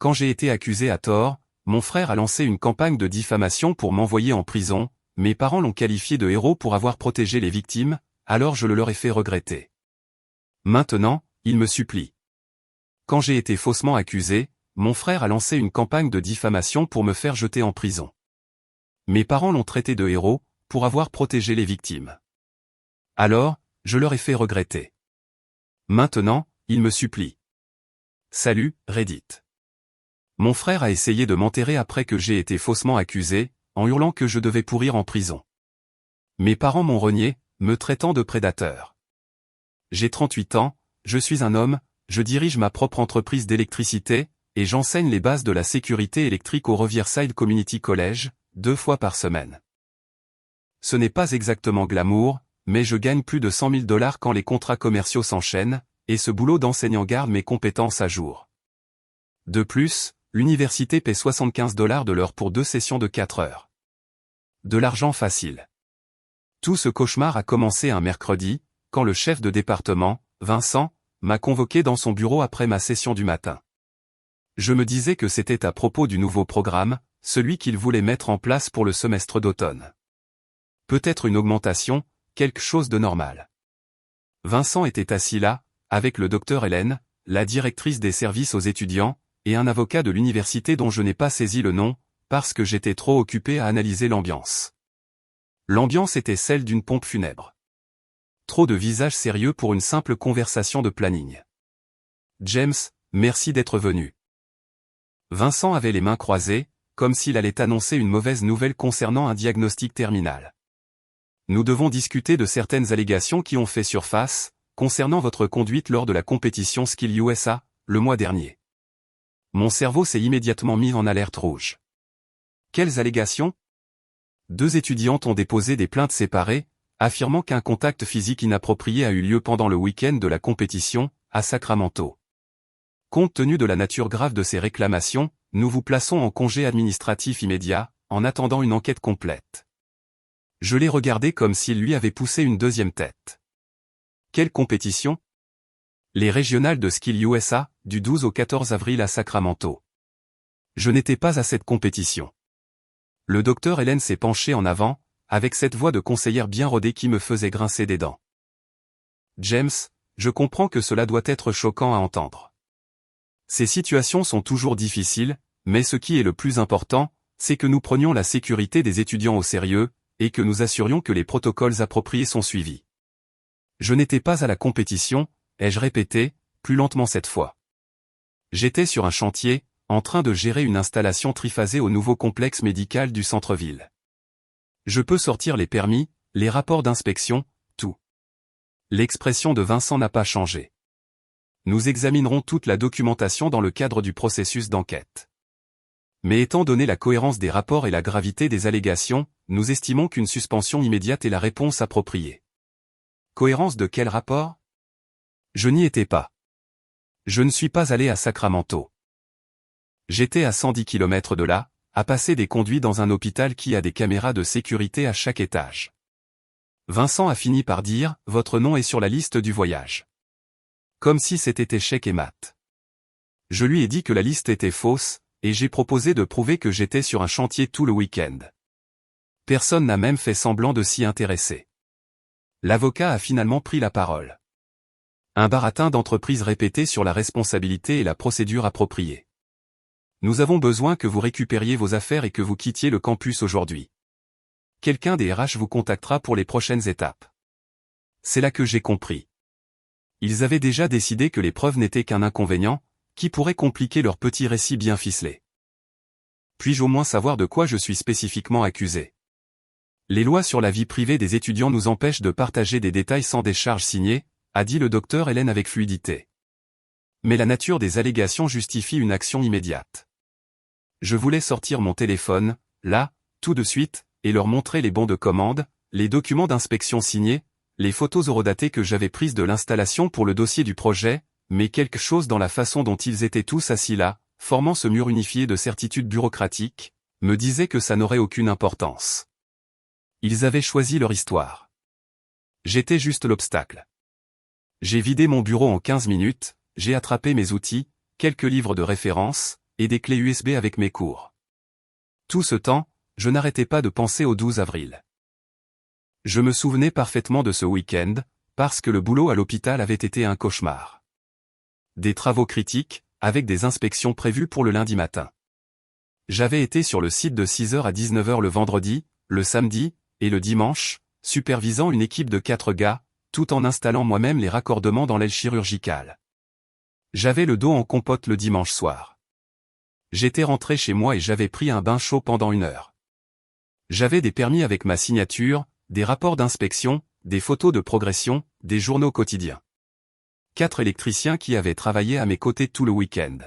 Quand j'ai été accusé à tort, mon frère a lancé une campagne de diffamation pour m'envoyer en prison, mes parents l'ont qualifié de héros pour avoir protégé les victimes, alors je le leur ai fait regretter. Maintenant, il me supplie. Quand j'ai été faussement accusé, mon frère a lancé une campagne de diffamation pour me faire jeter en prison. Mes parents l'ont traité de héros, pour avoir protégé les victimes. Alors, je leur ai fait regretter. Maintenant, il me supplie. Salut, Reddit. Mon frère a essayé de m'enterrer après que j'ai été faussement accusé, en hurlant que je devais pourrir en prison. Mes parents m'ont renié, me traitant de prédateur. J'ai 38 ans, je suis un homme, je dirige ma propre entreprise d'électricité, et j'enseigne les bases de la sécurité électrique au Riverside Community College, 2 fois par semaine. Ce n'est pas exactement glamour, mais je gagne plus de 100 000 $ quand les contrats commerciaux s'enchaînent, et ce boulot d'enseignant garde mes compétences à jour. De plus, l'université paie 75 $ de l'heure pour 2 sessions de 4 heures. De l'argent facile. Tout ce cauchemar a commencé un mercredi, quand le chef de département, Vincent, m'a convoqué dans son bureau après ma session du matin. Je me disais que c'était à propos du nouveau programme, celui qu'il voulait mettre en place pour le semestre d'automne. Peut-être une augmentation, quelque chose de normal. Vincent était assis là, avec le docteur Hélène, la directrice des services aux étudiants, et un avocat de l'université dont je n'ai pas saisi le nom, parce que j'étais trop occupé à analyser l'ambiance. L'ambiance était celle d'une pompe funèbre. Trop de visages sérieux pour une simple conversation de planning. James, merci d'être venu. Vincent avait les mains croisées, comme s'il allait annoncer une mauvaise nouvelle concernant un diagnostic terminal. Nous devons discuter de certaines allégations qui ont fait surface, concernant votre conduite lors de la compétition Skill USA, le mois dernier. Mon cerveau s'est immédiatement mis en alerte rouge. Quelles allégations? 2 étudiantes ont déposé des plaintes séparées, affirmant qu'un contact physique inapproprié a eu lieu pendant le week-end de la compétition, à Sacramento. Compte tenu de la nature grave de ces réclamations, nous vous plaçons en congé administratif immédiat, en attendant une enquête complète. Je l'ai regardé comme s'il lui avait poussé une deuxième tête. Quelle compétition? Les régionales de Skill USA, du 12 au 14 avril à Sacramento. Je n'étais pas à cette compétition. Le docteur Hélène s'est penché en avant, avec cette voix de conseillère bien rodée qui me faisait grincer des dents. James, je comprends que cela doit être choquant à entendre. Ces situations sont toujours difficiles, mais ce qui est le plus important, c'est que nous prenions la sécurité des étudiants au sérieux, et que nous assurions que les protocoles appropriés sont suivis. Je n'étais pas à la compétition, ai-je répété, plus lentement cette fois. J'étais sur un chantier, en train de gérer une installation triphasée au nouveau complexe médical du centre-ville. Je peux sortir les permis, les rapports d'inspection, tout. L'expression de Vincent n'a pas changé. Nous examinerons toute la documentation dans le cadre du processus d'enquête. Mais étant donné la cohérence des rapports et la gravité des allégations, nous estimons qu'une suspension immédiate est la réponse appropriée. Cohérence de quel rapport? Je n'y étais pas. Je ne suis pas allé à Sacramento. J'étais à 110 km de là, à passer des conduits dans un hôpital qui a des caméras de sécurité à chaque étage. Vincent a fini par dire « Votre nom est sur la liste du voyage ». Comme si c'était échec et mat. Je lui ai dit que la liste était fausse, et j'ai proposé de prouver que j'étais sur un chantier tout le week-end. Personne n'a même fait semblant de s'y intéresser. L'avocat a finalement pris la parole. Un baratin d'entreprise répété sur la responsabilité et la procédure appropriée. Nous avons besoin que vous récupériez vos affaires et que vous quittiez le campus aujourd'hui. Quelqu'un des RH vous contactera pour les prochaines étapes. C'est là que j'ai compris. Ils avaient déjà décidé que les preuves n'étaient qu'un inconvénient, qui pourrait compliquer leur petit récit bien ficelé. Puis-je au moins savoir de quoi je suis spécifiquement accusé? Les lois sur la vie privée des étudiants nous empêchent de partager des détails sans décharge signée, a dit le docteur Hélène avec fluidité. Mais la nature des allégations justifie une action immédiate. Je voulais sortir mon téléphone, là, tout de suite, et leur montrer les bons de commande, les documents d'inspection signés, les photos horodatées que j'avais prises de l'installation pour le dossier du projet, mais quelque chose dans la façon dont ils étaient tous assis là, formant ce mur unifié de certitudes bureaucratiques, me disait que ça n'aurait aucune importance. Ils avaient choisi leur histoire. J'étais juste l'obstacle. J'ai vidé mon bureau en 15 minutes, j'ai attrapé mes outils, quelques livres de référence, et des clés USB avec mes cours. Tout ce temps, je n'arrêtais pas de penser au 12 avril. Je me souvenais parfaitement de ce week-end, parce que le boulot à l'hôpital avait été un cauchemar. Des travaux critiques, avec des inspections prévues pour le lundi matin. J'avais été sur le site de 6h à 19h le vendredi, le samedi, et le dimanche, supervisant une équipe de 4 gars, tout en installant moi-même les raccordements dans l'aile chirurgicale. J'avais le dos en compote le dimanche soir. J'étais rentré chez moi et j'avais pris un bain chaud pendant 1 heure. J'avais des permis avec ma signature, des rapports d'inspection, des photos de progression, des journaux quotidiens. 4 électriciens qui avaient travaillé à mes côtés tout le week-end.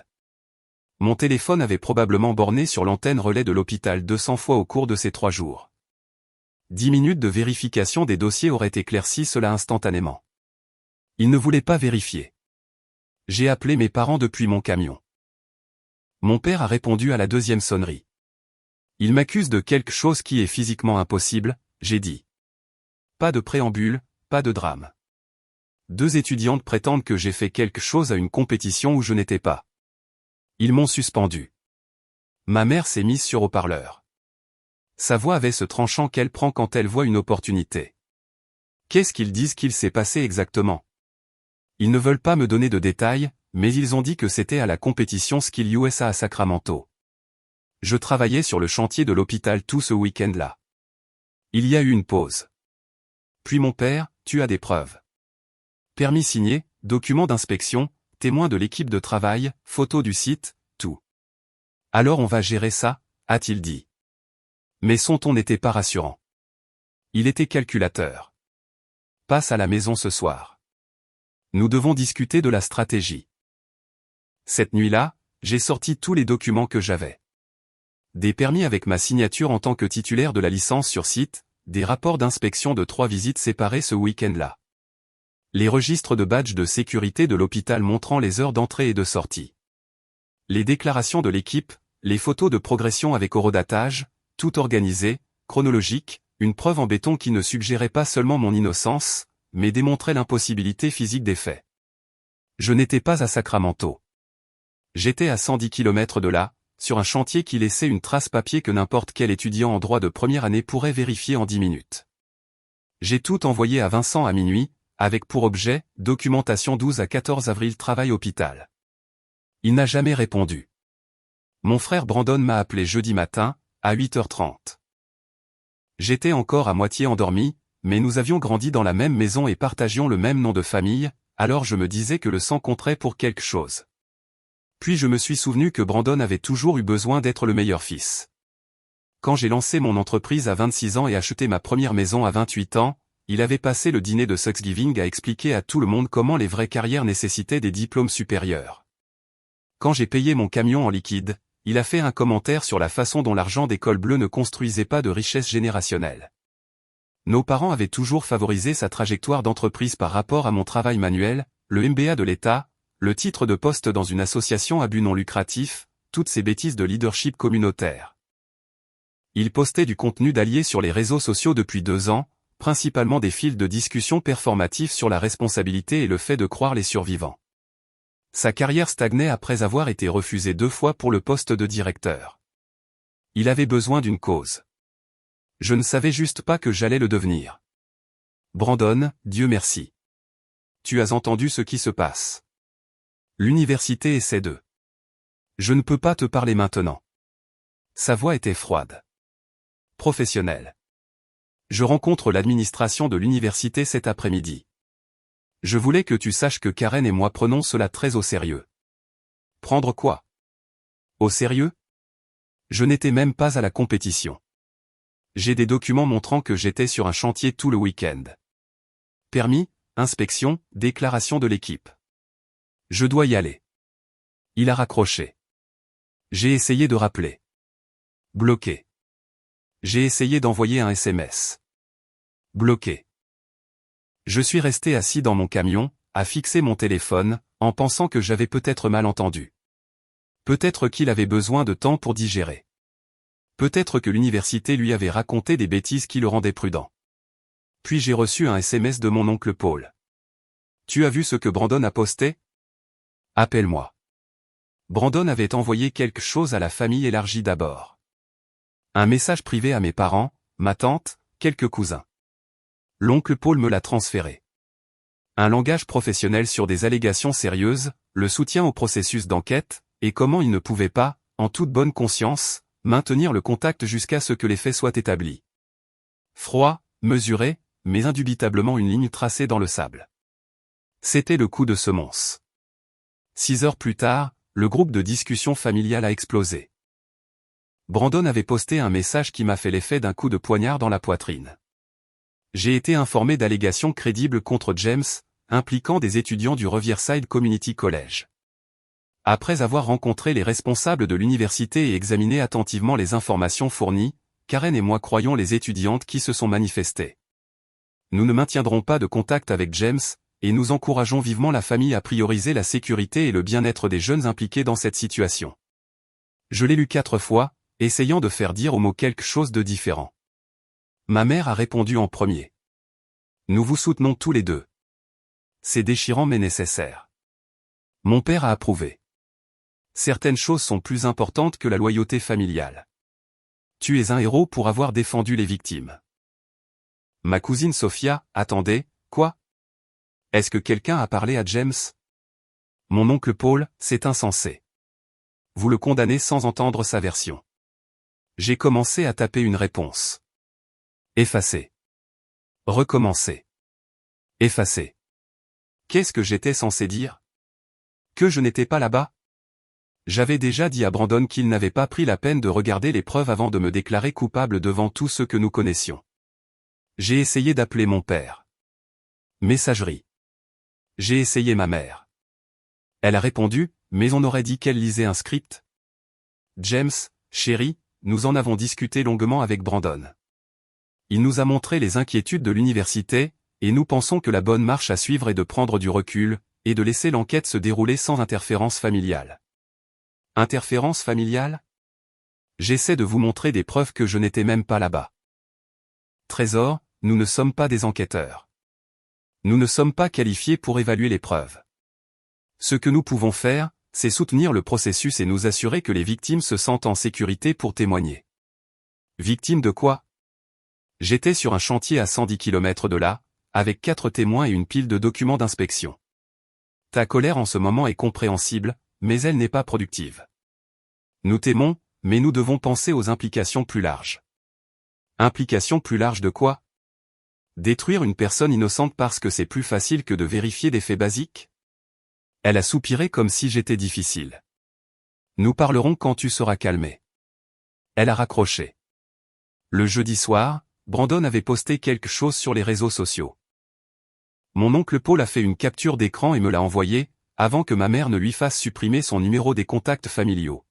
Mon téléphone avait probablement borné sur l'antenne relais de l'hôpital 200 fois au cours de ces 3 jours. 10 minutes de vérification des dossiers auraient éclairci cela instantanément. Ils ne voulaient pas vérifier. J'ai appelé mes parents depuis mon camion. Mon père a répondu à la 2e sonnerie. Il m'accuse de quelque chose qui est physiquement impossible, j'ai dit. Pas de préambule, pas de drame. 2 étudiantes prétendent que j'ai fait quelque chose à une compétition où je n'étais pas. Ils m'ont suspendu. Ma mère s'est mise sur haut-parleur. Sa voix avait ce tranchant qu'elle prend quand elle voit une opportunité. Qu'est-ce qu'ils disent qu'il s'est passé exactement? Ils ne veulent pas me donner de détails, mais ils ont dit que c'était à la compétition Skill USA à Sacramento. Je travaillais sur le chantier de l'hôpital tout ce week-end-là. Il y a eu une pause. Puis mon père, tu as des preuves. Permis signé, documents d'inspection, témoins de l'équipe de travail, photos du site, tout. Alors on va gérer ça, a-t-il dit. Mais son ton n'était pas rassurant. Il était calculateur. Passe à la maison ce soir. Nous devons discuter de la stratégie. Cette nuit-là, j'ai sorti tous les documents que j'avais. Des permis avec ma signature en tant que titulaire de la licence sur site, des rapports d'inspection de 3 visites séparées ce week-end-là. Les registres de badges de sécurité de l'hôpital montrant les heures d'entrée et de sortie. Les déclarations de l'équipe, les photos de progression avec horodatage, tout organisé, chronologique, une preuve en béton qui ne suggérait pas seulement mon innocence, mais démontrait l'impossibilité physique des faits. Je n'étais pas à Sacramento. J'étais à 110 km de là, sur un chantier qui laissait une trace papier que n'importe quel étudiant en droit de première année pourrait vérifier en 10 minutes. J'ai tout envoyé à Vincent à minuit, avec pour objet, documentation 12 à 14 avril travail hôpital. Il n'a jamais répondu. Mon frère Brandon m'a appelé jeudi matin, à 8h30. J'étais encore à moitié endormi, mais nous avions grandi dans la même maison et partagions le même nom de famille, alors je me disais que le sang compterait pour quelque chose. Puis je me suis souvenu que Brandon avait toujours eu besoin d'être le meilleur fils. Quand j'ai lancé mon entreprise à 26 ans et acheté ma première maison à 28 ans, il avait passé le dîner de Thanksgiving à expliquer à tout le monde comment les vraies carrières nécessitaient des diplômes supérieurs. Quand j'ai payé mon camion en liquide, il a fait un commentaire sur la façon dont l'argent des cols bleus ne construisait pas de richesse générationnelle. Nos parents avaient toujours favorisé sa trajectoire d'entreprise par rapport à mon travail manuel, le MBA de l'État, le titre de poste dans une association à but non lucratif, toutes ces bêtises de leadership communautaire. Il postait du contenu d'alliés sur les réseaux sociaux depuis 2 ans, principalement des fils de discussion performatifs sur la responsabilité et le fait de croire les survivants. Sa carrière stagnait après avoir été refusé 2 fois pour le poste de directeur. Il avait besoin d'une cause. Je ne savais juste pas que j'allais le devenir. Brandon, Dieu merci. Tu as entendu ce qui se passe. L'université essaie de. Je ne peux pas te parler maintenant. Sa voix était froide. Professionnelle. Je rencontre l'administration de l'université cet après-midi. Je voulais que tu saches que Karen et moi prenons cela très au sérieux. Prendre quoi? Au sérieux? Je n'étais même pas à la compétition. J'ai des documents montrant que j'étais sur un chantier tout le week-end. Permis, inspection, déclaration de l'équipe. Je dois y aller. Il a raccroché. J'ai essayé de rappeler. Bloqué. J'ai essayé d'envoyer un SMS. Bloqué. Je suis resté assis dans mon camion, à fixer mon téléphone, en pensant que j'avais peut-être mal entendu. Peut-être qu'il avait besoin de temps pour digérer. Peut-être que l'université lui avait raconté des bêtises qui le rendaient prudent. Puis j'ai reçu un SMS de mon oncle Paul. Tu as vu ce que Brandon a posté? Appelle-moi. Brandon avait envoyé quelque chose à la famille élargie d'abord. Un message privé à mes parents, ma tante, quelques cousins. L'oncle Paul me l'a transféré. Un langage professionnel sur des allégations sérieuses, le soutien au processus d'enquête, et comment il ne pouvait pas, en toute bonne conscience, maintenir le contact jusqu'à ce que les faits soient établis. Froid, mesuré, mais indubitablement une ligne tracée dans le sable. C'était le coup de semonce. 6 heures plus tard, le groupe de discussion familiale a explosé. Brandon avait posté un message qui m'a fait l'effet d'un coup de poignard dans la poitrine. J'ai été informé d'allégations crédibles contre James, impliquant des étudiants du Riverside Community College. Après avoir rencontré les responsables de l'université et examiné attentivement les informations fournies, Karen et moi croyons les étudiantes qui se sont manifestées. Nous ne maintiendrons pas de contact avec James, et nous encourageons vivement la famille à prioriser la sécurité et le bien-être des jeunes impliqués dans cette situation. Je l'ai lu 4 fois, essayant de faire dire aux mots quelque chose de différent. Ma mère a répondu en premier. Nous vous soutenons tous les deux. C'est déchirant mais nécessaire. Mon père a approuvé. Certaines choses sont plus importantes que la loyauté familiale. Tu es un héros pour avoir défendu les victimes. Ma cousine Sophia, attendez, quoi? Est-ce que quelqu'un a parlé à James? Mon oncle Paul, c'est insensé. Vous le condamnez sans entendre sa version. J'ai commencé à taper une réponse. Effacer. Recommencer. Effacer. Qu'est-ce que j'étais censé dire? Que je n'étais pas là-bas? J'avais déjà dit à Brandon qu'il n'avait pas pris la peine de regarder les preuves avant de me déclarer coupable devant tous ceux que nous connaissions. J'ai essayé d'appeler mon père. Messagerie. J'ai essayé ma mère. Elle a répondu, mais on aurait dit qu'elle lisait un script. James, chérie, nous en avons discuté longuement avec Brandon. Il nous a montré les inquiétudes de l'université, et nous pensons que la bonne marche à suivre est de prendre du recul, et de laisser l'enquête se dérouler sans interférence familiale. Interférence familiale? J'essaie de vous montrer des preuves que je n'étais même pas là-bas. Trésor, nous ne sommes pas des enquêteurs. Nous ne sommes pas qualifiés pour évaluer les preuves. Ce que nous pouvons faire, c'est soutenir le processus et nous assurer que les victimes se sentent en sécurité pour témoigner. Victimes de quoi? J'étais sur un chantier à 110 km de là, avec 4 témoins et une pile de documents d'inspection. Ta colère en ce moment est compréhensible, mais elle n'est pas productive. Nous t'aimons, mais nous devons penser aux implications plus larges. Implications plus larges de quoi? Détruire une personne innocente parce que c'est plus facile que de vérifier des faits basiques? Elle a soupiré comme si j'étais difficile. Nous parlerons quand tu seras calmé. Elle a raccroché. Le jeudi soir, Brandon avait posté quelque chose sur les réseaux sociaux. Mon oncle Paul a fait une capture d'écran et me l'a envoyé, avant que ma mère ne lui fasse supprimer son numéro des contacts familiaux.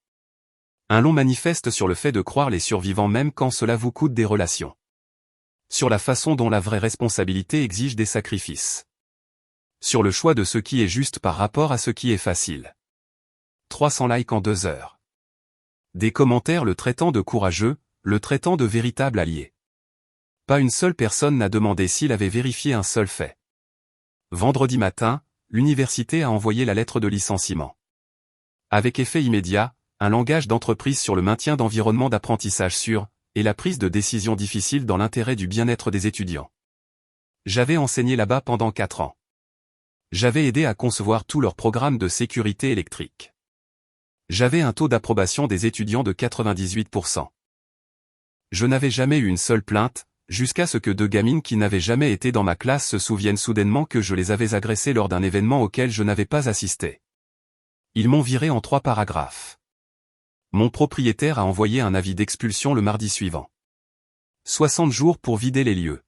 Un long manifeste sur le fait de croire les survivants même quand cela vous coûte des relations. Sur la façon dont la vraie responsabilité exige des sacrifices. Sur le choix de ce qui est juste par rapport à ce qui est facile. 300 likes en 2 heures. Des commentaires le traitant de courageux, le traitant de véritable allié. Pas une seule personne n'a demandé s'il avait vérifié un seul fait. Vendredi matin, l'université a envoyé la lettre de licenciement. Avec effet immédiat, un langage d'entreprise sur le maintien d'environnement d'apprentissage sûr, et la prise de décisions difficiles dans l'intérêt du bien-être des étudiants. J'avais enseigné là-bas pendant 4 ans. J'avais aidé à concevoir tout leur programme de sécurité électrique. J'avais un taux d'approbation des étudiants de 98%. Je n'avais jamais eu une seule plainte, jusqu'à ce que 2 gamines qui n'avaient jamais été dans ma classe se souviennent soudainement que je les avais agressées lors d'un événement auquel je n'avais pas assisté. Ils m'ont viré en 3 paragraphes. Mon propriétaire a envoyé un avis d'expulsion le mardi suivant. 60 jours pour vider les lieux.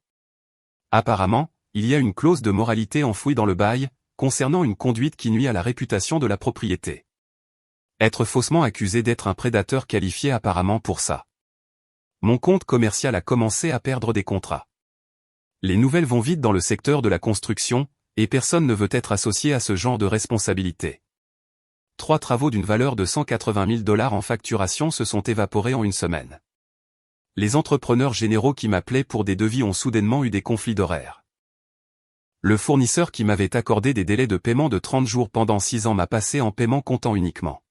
Apparemment, il y a une clause de moralité enfouie dans le bail, concernant une conduite qui nuit à la réputation de la propriété. Être faussement accusé d'être un prédateur qualifié apparemment pour ça. Mon compte commercial a commencé à perdre des contrats. Les nouvelles vont vite dans le secteur de la construction, et personne ne veut être associé à ce genre de responsabilité. 3 travaux d'une valeur de 180 000 $ en facturation se sont évaporés en une semaine. Les entrepreneurs généraux qui m'appelaient pour des devis ont soudainement eu des conflits d'horaires. Le fournisseur qui m'avait accordé des délais de paiement de 30 jours pendant 6 ans m'a passé en paiement comptant uniquement.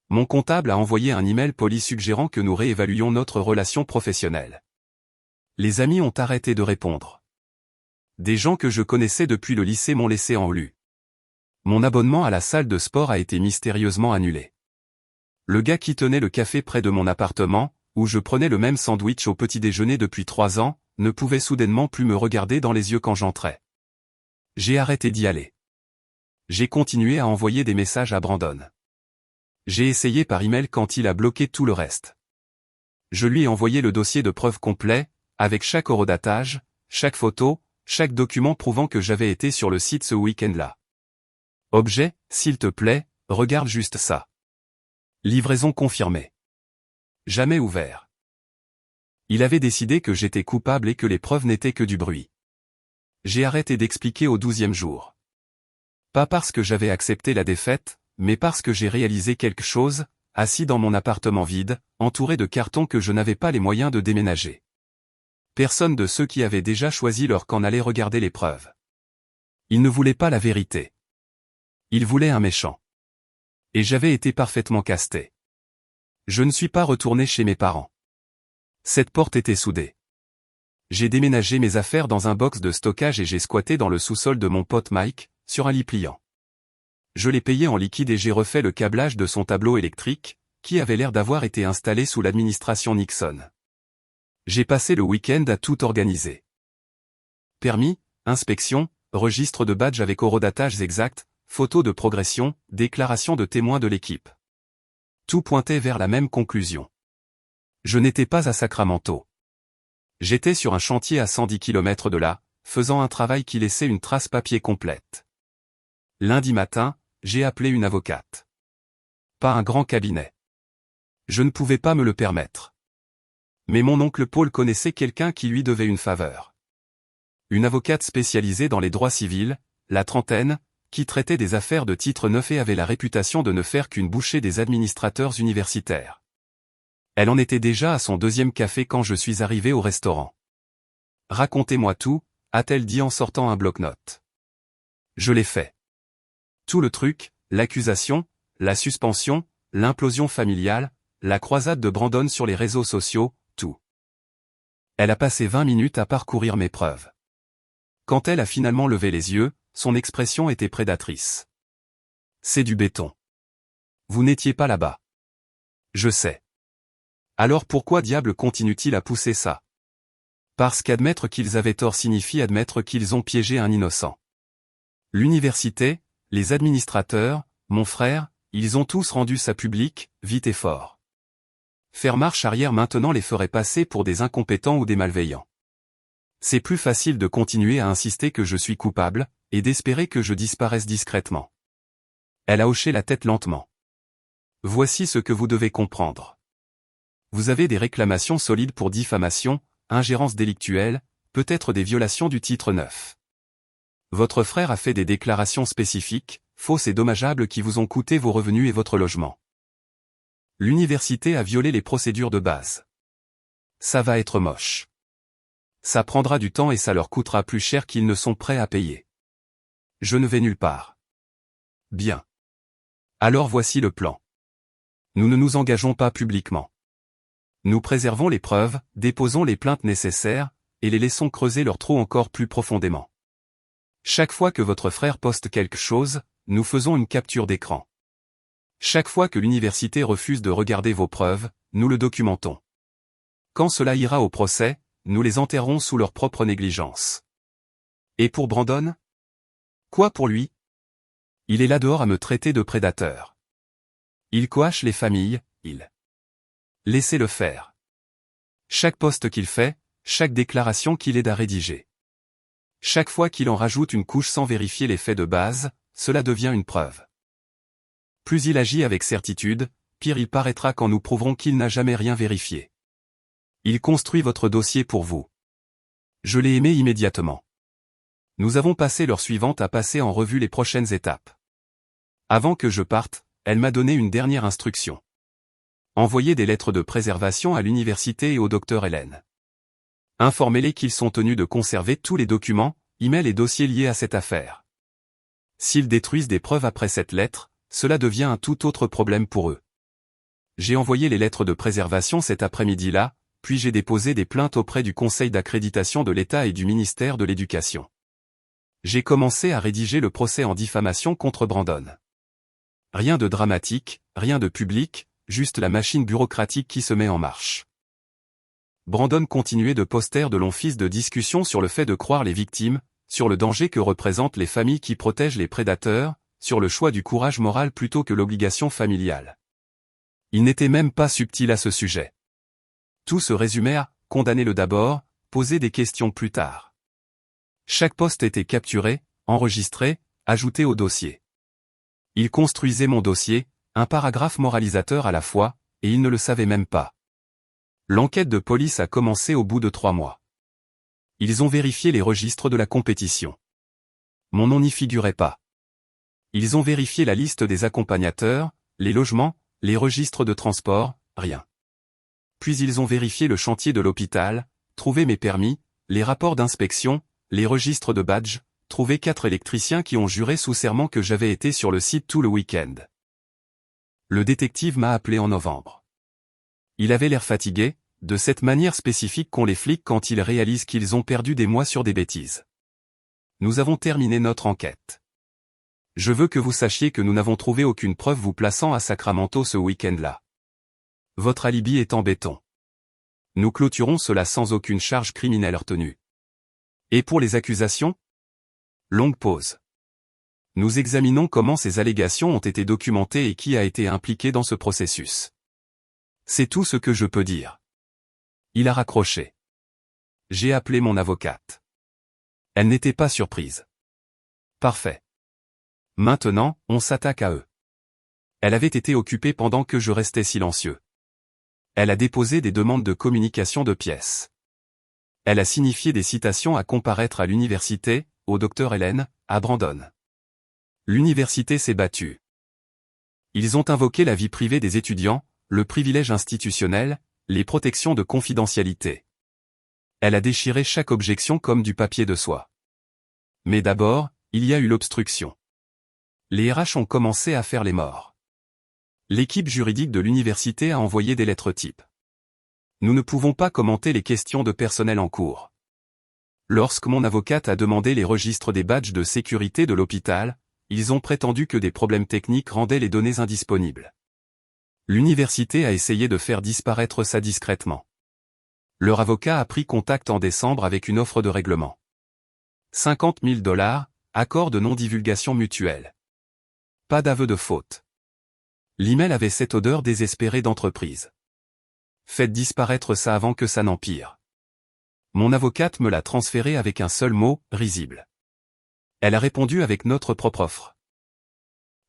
Mon comptable a envoyé un email poli suggérant que nous réévaluions notre relation professionnelle. Les amis ont arrêté de répondre. Des gens que je connaissais depuis le lycée m'ont laissé en lu. Mon abonnement à la salle de sport a été mystérieusement annulé. Le gars qui tenait le café près de mon appartement, où je prenais le même sandwich au petit déjeuner depuis 3 ans, ne pouvait soudainement plus me regarder dans les yeux quand j'entrais. J'ai arrêté d'y aller. J'ai continué à envoyer des messages à Brandon. J'ai essayé par email quand il a bloqué tout le reste. Je lui ai envoyé le dossier de preuves complet, avec chaque horodatage, chaque photo, chaque document prouvant que j'avais été sur le site ce week-end-là. Objet, s'il te plaît, regarde juste ça. Livraison confirmée. Jamais ouvert. Il avait décidé que j'étais coupable et que les preuves n'étaient que du bruit. J'ai arrêté d'expliquer au 12e jour. Pas parce que j'avais accepté la défaite, mais parce que j'ai réalisé quelque chose, assis dans mon appartement vide, entouré de cartons que je n'avais pas les moyens de déménager. Personne de ceux qui avaient déjà choisi leur camp n'allait regarder les preuves. Ils ne voulaient pas la vérité. Ils voulaient un méchant. Et j'avais été parfaitement casté. Je ne suis pas retourné chez mes parents. Cette porte était soudée. J'ai déménagé mes affaires dans un box de stockage et j'ai squatté dans le sous-sol de mon pote Mike, sur un lit pliant. Je l'ai payé en liquide et j'ai refait le câblage de son tableau électrique, qui avait l'air d'avoir été installé sous l'administration Nixon. J'ai passé le week-end à tout organiser. Permis, inspection, registre de badge avec horodatage exact, photos de progression, déclaration de témoins de l'équipe. Tout pointait vers la même conclusion. Je n'étais pas à Sacramento. J'étais sur un chantier à 110 km de là, faisant un travail qui laissait une trace papier complète. Lundi matin, j'ai appelé une avocate. Pas un grand cabinet. Je ne pouvais pas me le permettre. Mais mon oncle Paul connaissait quelqu'un qui lui devait une faveur. Une avocate spécialisée dans les droits civils, la trentaine, qui traitait des affaires de titre neuf et avait la réputation de ne faire qu'une bouchée des administrateurs universitaires. Elle en était déjà à son 2e café quand je suis arrivé au restaurant. « Racontez-moi tout », a-t-elle dit en sortant un bloc-notes. Je l'ai fait. Tout le truc, l'accusation, la suspension, l'implosion familiale, la croisade de Brandon sur les réseaux sociaux, tout. Elle a passé 20 minutes à parcourir mes preuves. Quand elle a finalement levé les yeux, son expression était prédatrice. C'est du béton. Vous n'étiez pas là-bas. Je sais. Alors pourquoi diable continue-t-il à pousser ça? Parce qu'admettre qu'ils avaient tort signifie admettre qu'ils ont piégé un innocent. L'université, les administrateurs, mon frère, ils ont tous rendu ça public, vite et fort. Faire marche arrière maintenant les ferait passer pour des incompétents ou des malveillants. C'est plus facile de continuer à insister que je suis coupable, et d'espérer que je disparaisse discrètement. Elle a hoché la tête lentement. Voici ce que vous devez comprendre. Vous avez des réclamations solides pour diffamation, ingérence délictuelle, peut-être des violations du titre 9. Votre frère a fait des déclarations spécifiques, fausses et dommageables qui vous ont coûté vos revenus et votre logement. L'université a violé les procédures de base. Ça va être moche. Ça prendra du temps et ça leur coûtera plus cher qu'ils ne sont prêts à payer. Je ne vais nulle part. Bien. Alors voici le plan. Nous ne nous engageons pas publiquement. Nous préservons les preuves, déposons les plaintes nécessaires, et les laissons creuser leur trou encore plus profondément. Chaque fois que votre frère poste quelque chose, nous faisons une capture d'écran. Chaque fois que l'université refuse de regarder vos preuves, nous le documentons. Quand cela ira au procès, nous les enterrons sous leur propre négligence. Et pour Brandon? Quoi pour lui? Il est là dehors à me traiter de prédateur. Il coache les familles, il. Laissez-le faire. Chaque poste qu'il fait, chaque déclaration qu'il aide à rédiger. Chaque fois qu'il en rajoute une couche sans vérifier les faits de base, cela devient une preuve. Plus il agit avec certitude, pire il paraîtra quand nous prouverons qu'il n'a jamais rien vérifié. Il construit votre dossier pour vous. Je l'ai aimé immédiatement. Nous avons passé l'heure suivante à passer en revue les prochaines étapes. Avant que je parte, elle m'a donné une dernière instruction. Envoyez des lettres de préservation à l'université et au docteur Hélène. Informez-les qu'ils sont tenus de conserver tous les documents, emails et dossiers liés à cette affaire. S'ils détruisent des preuves après cette lettre, cela devient un tout autre problème pour eux. J'ai envoyé les lettres de préservation cet après-midi-là, puis j'ai déposé des plaintes auprès du Conseil d'accréditation de l'État et du ministère de l'Éducation. J'ai commencé à rédiger le procès en diffamation contre Brandon. Rien de dramatique, rien de public, juste la machine bureaucratique qui se met en marche. Brandon continuait de poster de longs fils de discussion sur le fait de croire les victimes, sur le danger que représentent les familles qui protègent les prédateurs, sur le choix du courage moral plutôt que l'obligation familiale. Il n'était même pas subtil à ce sujet. Tout se résumait à « condamner-le d'abord, poser des questions plus tard ». Chaque poste était capturé, enregistré, ajouté au dossier. Il construisait mon dossier, un paragraphe moralisateur à la fois, et il ne le savait même pas. L'enquête de police a commencé au bout de 3 mois. Ils ont vérifié les registres de la compétition. Mon nom n'y figurait pas. Ils ont vérifié la liste des accompagnateurs, les logements, les registres de transport, rien. Puis ils ont vérifié le chantier de l'hôpital, trouvé mes permis, les rapports d'inspection, les registres de badges, trouvé 4 électriciens qui ont juré sous serment que j'avais été sur le site tout le week-end. Le détective m'a appelé en novembre. Il avait l'air fatigué, de cette manière spécifique qu'ont les flics quand ils réalisent qu'ils ont perdu des mois sur des bêtises. Nous avons terminé notre enquête. Je veux que vous sachiez que nous n'avons trouvé aucune preuve vous plaçant à Sacramento ce week-end-là. Votre alibi est en béton. Nous clôturons cela sans aucune charge criminelle retenue. Et pour les accusations ? Longue pause. Nous examinons comment ces allégations ont été documentées et qui a été impliqué dans ce processus. C'est tout ce que je peux dire. Il a raccroché. J'ai appelé mon avocate. Elle n'était pas surprise. Parfait. Maintenant, on s'attaque à eux. Elle avait été occupée pendant que je restais silencieux. Elle a déposé des demandes de communication de pièces. Elle a signifié des citations à comparaître à l'université, au Dr Hélène, à Brandon. L'université s'est battue. Ils ont invoqué la vie privée des étudiants, le privilège institutionnel, les protections de confidentialité. Elle a déchiré chaque objection comme du papier de soie. Mais d'abord, il y a eu l'obstruction. Les RH ont commencé à faire les morts. L'équipe juridique de l'université a envoyé des lettres types. Nous ne pouvons pas commenter les questions de personnel en cours. Lorsque mon avocate a demandé les registres des badges de sécurité de l'hôpital, ils ont prétendu que des problèmes techniques rendaient les données indisponibles. L'université a essayé de faire disparaître ça discrètement. Leur avocat a pris contact en décembre avec une offre de règlement. 50 000 $, accord de non-divulgation mutuelle. Pas d'aveu de faute. L'email avait cette odeur désespérée d'entreprise. Faites disparaître ça avant que ça n'empire. Mon avocate me l'a transféré avec un seul mot, risible. Elle a répondu avec notre propre offre.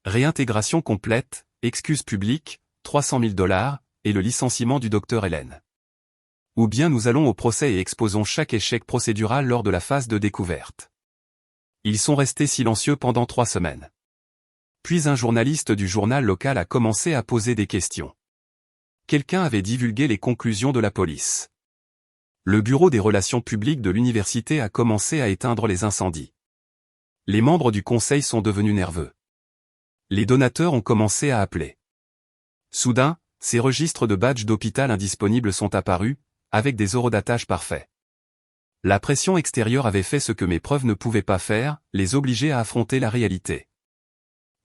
Réintégration complète, excuses publiques, 300 000 $, et le licenciement du Dr Hélène. Ou bien nous allons au procès et exposons chaque échec procédural lors de la phase de découverte. Ils sont restés silencieux pendant 3 semaines. Puis un journaliste du journal local a commencé à poser des questions. Quelqu'un avait divulgué les conclusions de la police. Le bureau des relations publiques de l'université a commencé à éteindre les incendies. Les membres du conseil sont devenus nerveux. Les donateurs ont commencé à appeler. Soudain, ces registres de badges d'hôpital indisponibles sont apparus, avec des horodatages parfaits. La pression extérieure avait fait ce que mes preuves ne pouvaient pas faire, les obliger à affronter la réalité.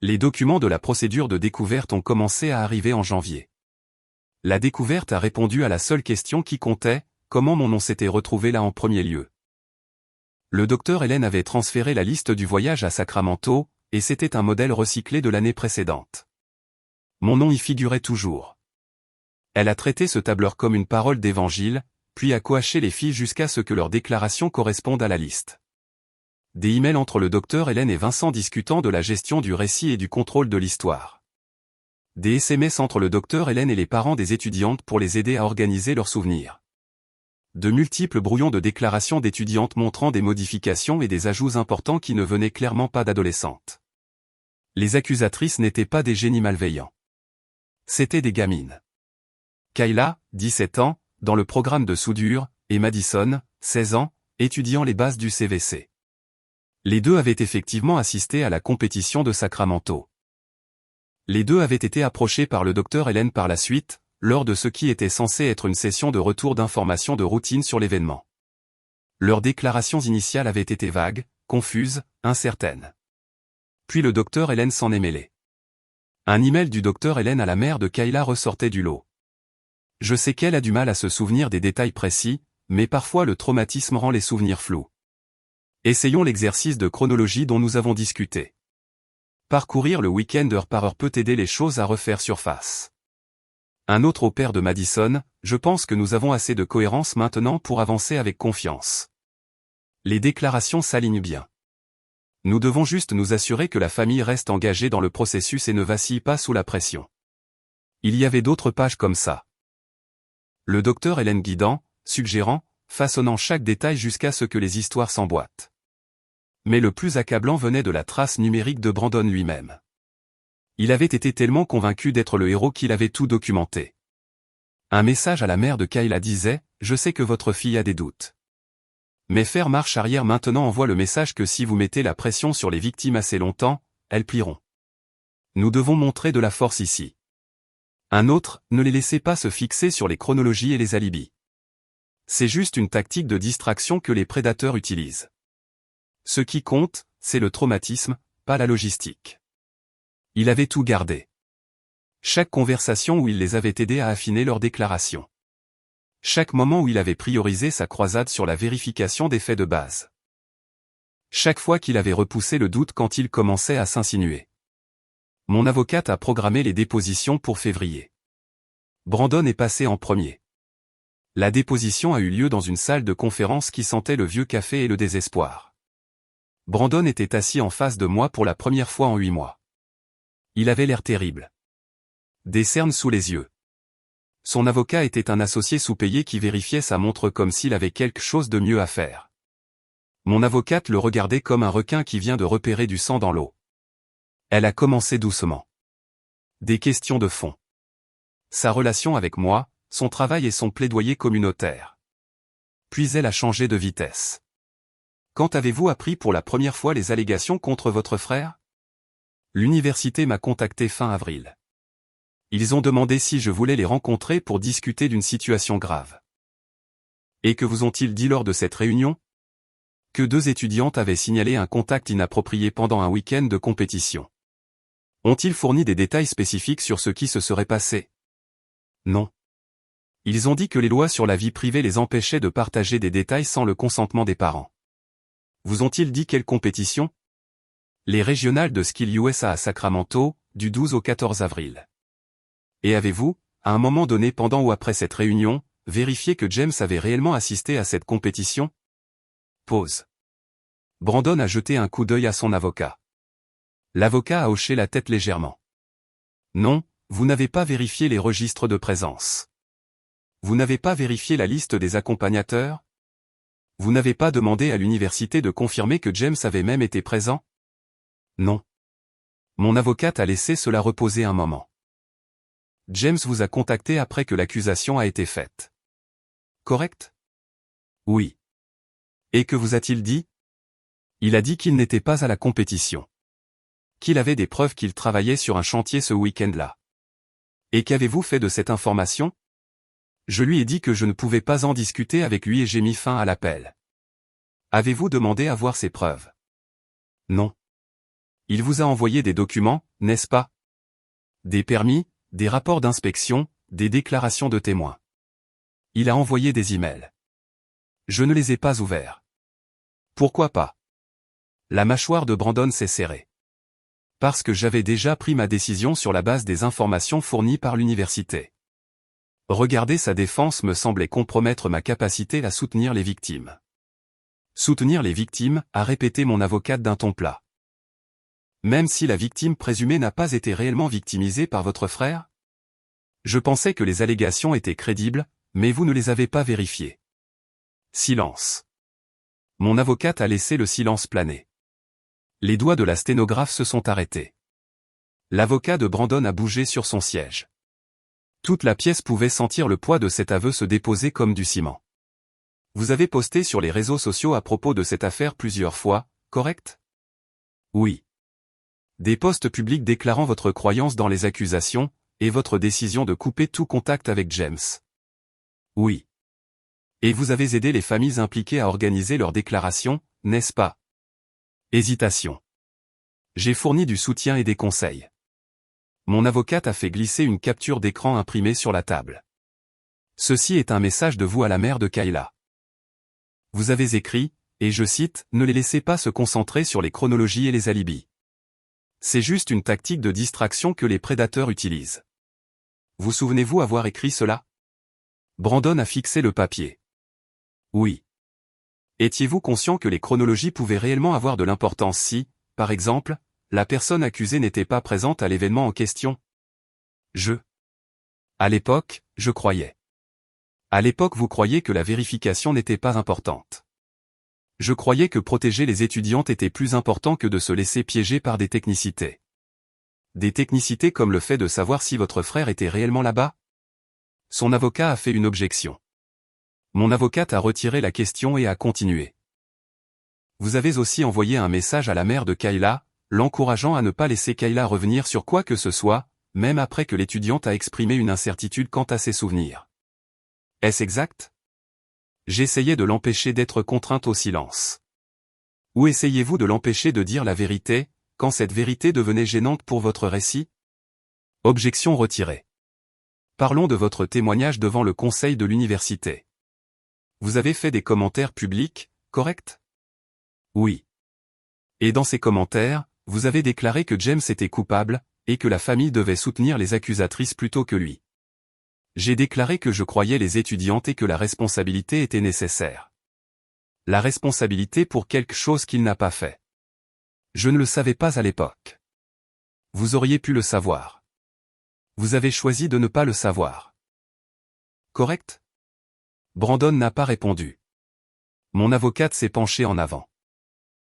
Les documents de la procédure de découverte ont commencé à arriver en janvier. La découverte a répondu à la seule question qui comptait, comment mon nom s'était retrouvé là en premier lieu. Le docteur Hélène avait transféré la liste du voyage à Sacramento, et c'était un modèle recyclé de l'année précédente. Mon nom y figurait toujours. Elle a traité ce tableur comme une parole d'évangile, puis a coaché les filles jusqu'à ce que leurs déclarations correspondent à la liste. Des emails entre le docteur Hélène et Vincent discutant de la gestion du récit et du contrôle de l'histoire. Des SMS entre le docteur Hélène et les parents des étudiantes pour les aider à organiser leurs souvenirs. De multiples brouillons de déclarations d'étudiantes montrant des modifications et des ajouts importants qui ne venaient clairement pas d'adolescentes. Les accusatrices n'étaient pas des génies malveillants. C'étaient des gamines. Kayla, 17 ans, dans le programme de soudure, et Madison, 16 ans, étudiant les bases du CVC. Les deux avaient effectivement assisté à la compétition de Sacramento. Les deux avaient été approchés par le docteur Hélène par la suite, lors de ce qui était censé être une session de retour d'information de routine sur l'événement. Leurs déclarations initiales avaient été vagues, confuses, incertaines. Puis le docteur Hélène s'en est mêlé. Un email du docteur Hélène à la mère de Kayla ressortait du lot. Je sais qu'elle a du mal à se souvenir des détails précis, mais parfois le traumatisme rend les souvenirs flous. Essayons l'exercice de chronologie dont nous avons discuté. Parcourir le week-end heure par heure peut aider les choses à refaire surface. Un autre au père de Madison, je pense que nous avons assez de cohérence maintenant pour avancer avec confiance. Les déclarations s'alignent bien. Nous devons juste nous assurer que la famille reste engagée dans le processus et ne vacille pas sous la pression. Il y avait d'autres pages comme ça. Le docteur Hélène guidant, suggérant, façonnant chaque détail jusqu'à ce que les histoires s'emboîtent. Mais le plus accablant venait de la trace numérique de Brandon lui-même. Il avait été tellement convaincu d'être le héros qu'il avait tout documenté. Un message à la mère de Kayla disait « Je sais que votre fille a des doutes. Mais faire marche arrière maintenant envoie le message que si vous mettez la pression sur les victimes assez longtemps, elles plieront. Nous devons montrer de la force ici. » Un autre, ne les laissez pas se fixer sur les chronologies et les alibis. C'est juste une tactique de distraction que les prédateurs utilisent. Ce qui compte, c'est le traumatisme, pas la logistique. Il avait tout gardé. Chaque conversation où il les avait aidés à affiner leurs déclarations. Chaque moment où il avait priorisé sa croisade sur la vérification des faits de base. Chaque fois qu'il avait repoussé le doute quand il commençait à s'insinuer. Mon avocate a programmé les dépositions pour février. Brandon est passé en premier. La déposition a eu lieu dans une salle de conférence qui sentait le vieux café et le désespoir. Brandon était assis en face de moi pour la première fois en 8 mois. Il avait l'air terrible. Des cernes sous les yeux. Son avocat était un associé sous-payé qui vérifiait sa montre comme s'il avait quelque chose de mieux à faire. Mon avocate le regardait comme un requin qui vient de repérer du sang dans l'eau. Elle a commencé doucement. Des questions de fond. Sa relation avec moi, son travail et son plaidoyer communautaire. Puis elle a changé de vitesse. Quand avez-vous appris pour la première fois les allégations contre votre frère ? L'université m'a contacté fin avril. Ils ont demandé si je voulais les rencontrer pour discuter d'une situation grave. Et que vous ont-ils dit lors de cette réunion ? Que 2 étudiantes avaient signalé un contact inapproprié pendant un week-end de compétition. Ont-ils fourni des détails spécifiques sur ce qui se serait passé ? Non. Ils ont dit que les lois sur la vie privée les empêchaient de partager des détails sans le consentement des parents. Vous ont-ils dit quelle compétition ? Les régionales de Skill USA à Sacramento, du 12 au 14 avril. Et avez-vous, à un moment donné pendant ou après cette réunion, vérifié que James avait réellement assisté à cette compétition ? Pause. Brandon a jeté un coup d'œil à son avocat. L'avocat a hoché la tête légèrement. Non, vous n'avez pas vérifié les registres de présence. Vous n'avez pas vérifié la liste des accompagnateurs ? Vous n'avez pas demandé à l'université de confirmer que James avait même été présent ? Non. Mon avocate a laissé cela reposer un moment. James vous a contacté après que l'accusation a été faite. Correct ? Oui. Et que vous a-t-il dit ? Il a dit qu'il n'était pas à la compétition. Qu'il avait des preuves qu'il travaillait sur un chantier ce week-end-là. Et qu'avez-vous fait de cette information ? Je lui ai dit que je ne pouvais pas en discuter avec lui et j'ai mis fin à l'appel. Avez-vous demandé à voir ces preuves ? Non. Il vous a envoyé des documents, n'est-ce pas ? Des permis, des rapports d'inspection, des déclarations de témoins. Il a envoyé des emails. Je ne les ai pas ouverts. Pourquoi pas ? La mâchoire de Brandon s'est serrée. Parce que j'avais déjà pris ma décision sur la base des informations fournies par l'université. Regarder sa défense me semblait compromettre ma capacité à soutenir les victimes. Soutenir les victimes, a répété mon avocate d'un ton plat. Même si la victime présumée n'a pas été réellement victimisée par votre frère ? Je pensais que les allégations étaient crédibles, mais vous ne les avez pas vérifiées. Silence. Mon avocate a laissé le silence planer. Les doigts de la sténographe se sont arrêtés. L'avocat de Brandon a bougé sur son siège. Toute la pièce pouvait sentir le poids de cet aveu se déposer comme du ciment. Vous avez posté sur les réseaux sociaux à propos de cette affaire plusieurs fois, correct ? Oui. Des posts publics déclarant votre croyance dans les accusations, et votre décision de couper tout contact avec James. Oui. Et vous avez aidé les familles impliquées à organiser leur déclaration, n'est-ce pas? Hésitation. J'ai fourni du soutien et des conseils. Mon avocate a fait glisser une capture d'écran imprimée sur la table. Ceci est un message de vous à la mère de Kayla. Vous avez écrit, et je cite, « Ne les laissez pas se concentrer sur les chronologies et les alibis. C'est juste une tactique de distraction que les prédateurs utilisent. » Vous souvenez-vous avoir écrit cela? Brandon a fixé le papier. Oui. Étiez-vous conscient que les chronologies pouvaient réellement avoir de l'importance si, par exemple, la personne accusée n'était pas présente à l'événement en question? À l'époque, je croyais. À l'époque vous croyiez que la vérification n'était pas importante. Je croyais que protéger les étudiantes était plus important que de se laisser piéger par des technicités. Des technicités comme le fait de savoir si votre frère était réellement là-bas? Son avocat a fait une objection. Mon avocate a retiré la question et a continué. Vous avez aussi envoyé un message à la mère de Kayla, l'encourageant à ne pas laisser Kayla revenir sur quoi que ce soit, même après que l'étudiante a exprimé une incertitude quant à ses souvenirs. Est-ce exact? J'essayais de l'empêcher d'être contrainte au silence. Ou essayez-vous de l'empêcher de dire la vérité, quand cette vérité devenait gênante pour votre récit? Objection retirée. Parlons de votre témoignage devant le conseil de l'université. Vous avez fait des commentaires publics, correct? Oui. Et dans ces commentaires, vous avez déclaré que James était coupable, et que la famille devait soutenir les accusatrices plutôt que lui. J'ai déclaré que je croyais les étudiantes et que la responsabilité était nécessaire. La responsabilité pour quelque chose qu'il n'a pas fait. Je ne le savais pas à l'époque. Vous auriez pu le savoir. Vous avez choisi de ne pas le savoir. Correct? Brandon n'a pas répondu. Mon avocate s'est penchée en avant.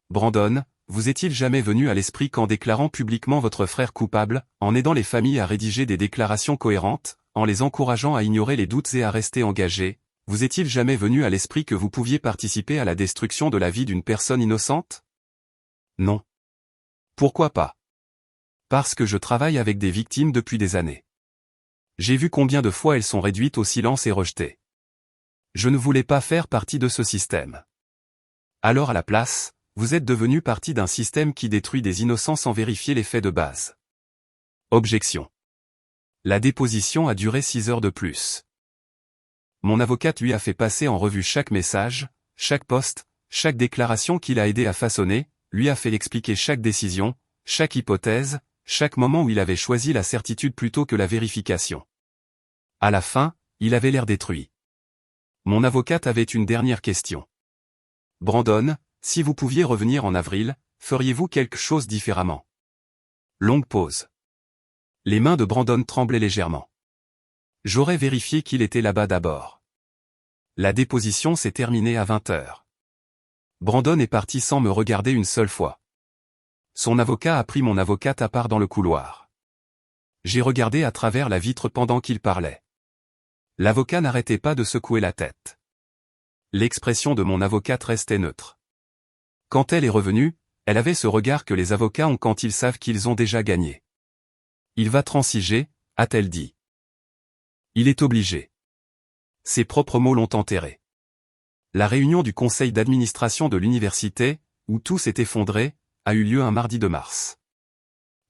Brandon, vous est-il jamais venu à l'esprit qu'en déclarant publiquement votre frère coupable, en aidant les familles à rédiger des déclarations cohérentes, en les encourageant à ignorer les doutes et à rester engagés, vous est-il jamais venu à l'esprit que vous pouviez participer à la destruction de la vie d'une personne innocente? Non. Pourquoi pas? Parce que je travaille avec des victimes depuis des années. J'ai vu combien de fois elles sont réduites au silence et rejetées. Je ne voulais pas faire partie de ce système. Alors à la place, vous êtes devenu partie d'un système qui détruit des innocents sans vérifier les faits de base. Objection. La déposition a duré 6 heures de plus. Mon avocate lui a fait passer en revue chaque message, chaque post, chaque déclaration qu'il a aidé à façonner, lui a fait expliquer chaque décision, chaque hypothèse, chaque moment où il avait choisi la certitude plutôt que la vérification. À la fin, il avait l'air détruit. Mon avocate avait une dernière question. Brandon, si vous pouviez revenir en avril, feriez-vous quelque chose différemment? Longue pause. Les mains de Brandon tremblaient légèrement. J'aurais vérifié qu'il était là-bas d'abord. La déposition s'est terminée à 20 heures. Brandon est parti sans me regarder une seule fois. Son avocat a pris mon avocate à part dans le couloir. J'ai regardé à travers la vitre pendant qu'il parlait. L'avocat n'arrêtait pas de secouer la tête. L'expression de mon avocate restait neutre. Quand elle est revenue, elle avait ce regard que les avocats ont quand ils savent qu'ils ont déjà gagné. Il va transiger, a-t-elle dit. Il est obligé. Ses propres mots l'ont enterré. La réunion du conseil d'administration de l'université, où tout s'est effondré, a eu lieu un mardi de mars.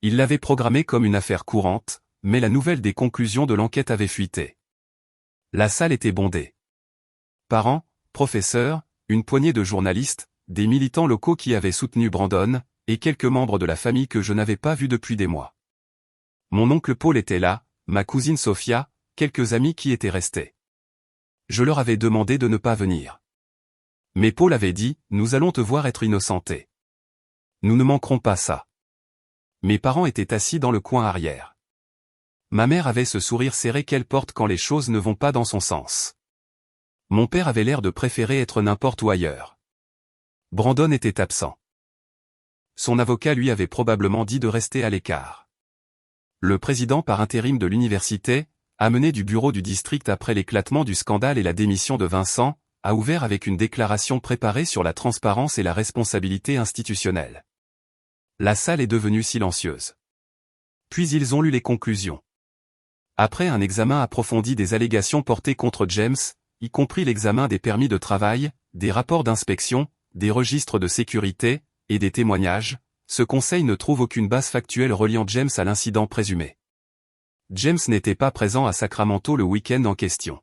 Il l'avait programmée comme une affaire courante, mais la nouvelle des conclusions de l'enquête avait fuité. La salle était bondée. Parents, professeurs, une poignée de journalistes, des militants locaux qui avaient soutenu Brandon, et quelques membres de la famille que je n'avais pas vus depuis des mois. Mon oncle Paul était là, ma cousine Sophia, quelques amis qui étaient restés. Je leur avais demandé de ne pas venir. Mais Paul avait dit, nous allons te voir être innocenté. Nous ne manquerons pas ça. Mes parents étaient assis dans le coin arrière. Ma mère avait ce sourire serré qu'elle porte quand les choses ne vont pas dans son sens. Mon père avait l'air de préférer être n'importe où ailleurs. Brandon était absent. Son avocat lui avait probablement dit de rester à l'écart. Le président par intérim de l'université, amené du bureau du district après l'éclatement du scandale et la démission de Vincent, a ouvert avec une déclaration préparée sur la transparence et la responsabilité institutionnelle. La salle est devenue silencieuse. Puis ils ont lu les conclusions. Après un examen approfondi des allégations portées contre James, y compris l'examen des permis de travail, des rapports d'inspection, des registres de sécurité, et des témoignages, ce conseil ne trouve aucune base factuelle reliant James à l'incident présumé. James n'était pas présent à Sacramento le week-end en question.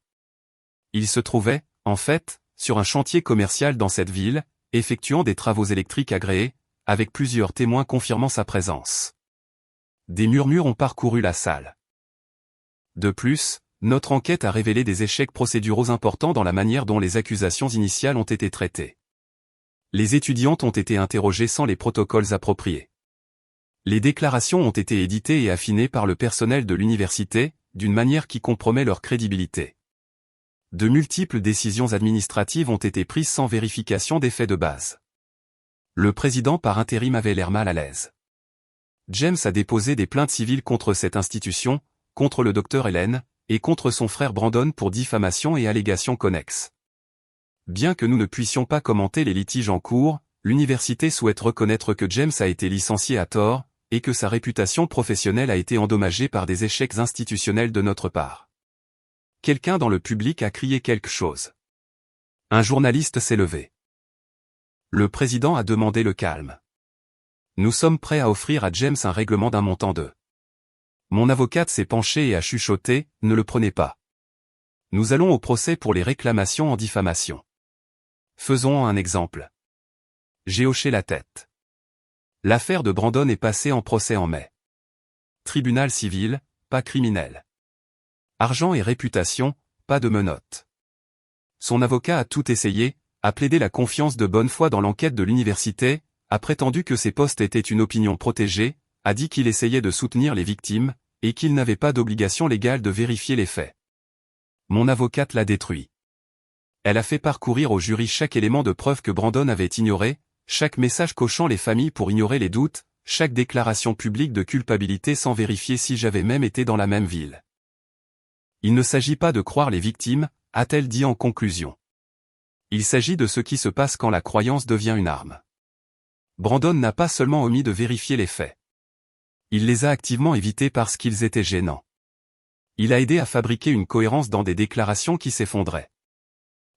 Il se trouvait, en fait, sur un chantier commercial dans cette ville, effectuant des travaux électriques agréés, avec plusieurs témoins confirmant sa présence. Des murmures ont parcouru la salle. De plus, notre enquête a révélé des échecs procéduraux importants dans la manière dont les accusations initiales ont été traitées. Les étudiantes ont été interrogées sans les protocoles appropriés. Les déclarations ont été éditées et affinées par le personnel de l'université, d'une manière qui compromet leur crédibilité. De multiples décisions administratives ont été prises sans vérification des faits de base. Le président par intérim avait l'air mal à l'aise. James a déposé des plaintes civiles contre cette institution, contre le Dr Helen, et contre son frère Brandon pour diffamation et allégations connexes. Bien que nous ne puissions pas commenter les litiges en cours, l'université souhaite reconnaître que James a été licencié à tort, et que sa réputation professionnelle a été endommagée par des échecs institutionnels de notre part. Quelqu'un dans le public a crié quelque chose. Un journaliste s'est levé. Le président a demandé le calme. Nous sommes prêts à offrir à James un règlement d'un montant de. Mon avocate s'est penchée et a chuchoté, ne le prenez pas. Nous allons au procès pour les réclamations en diffamation. Faisons un exemple. J'ai hoché la tête. L'affaire de Brandon est passée en procès en mai. Tribunal civil, pas criminel. Argent et réputation, pas de menottes. Son avocat a tout essayé, a plaidé la confiance de bonne foi dans l'enquête de l'université, a prétendu que ses postes étaient une opinion protégée, a dit qu'il essayait de soutenir les victimes, et qu'il n'avait pas d'obligation légale de vérifier les faits. Mon avocate l'a détruit. Elle a fait parcourir au jury chaque élément de preuve que Brandon avait ignoré, chaque message cochant les familles pour ignorer les doutes, chaque déclaration publique de culpabilité sans vérifier si j'avais même été dans la même ville. Il ne s'agit pas de croire les victimes, a-t-elle dit en conclusion. Il s'agit de ce qui se passe quand la croyance devient une arme. Brandon n'a pas seulement omis de vérifier les faits. Il les a activement évités parce qu'ils étaient gênants. Il a aidé à fabriquer une cohérence dans des déclarations qui s'effondraient.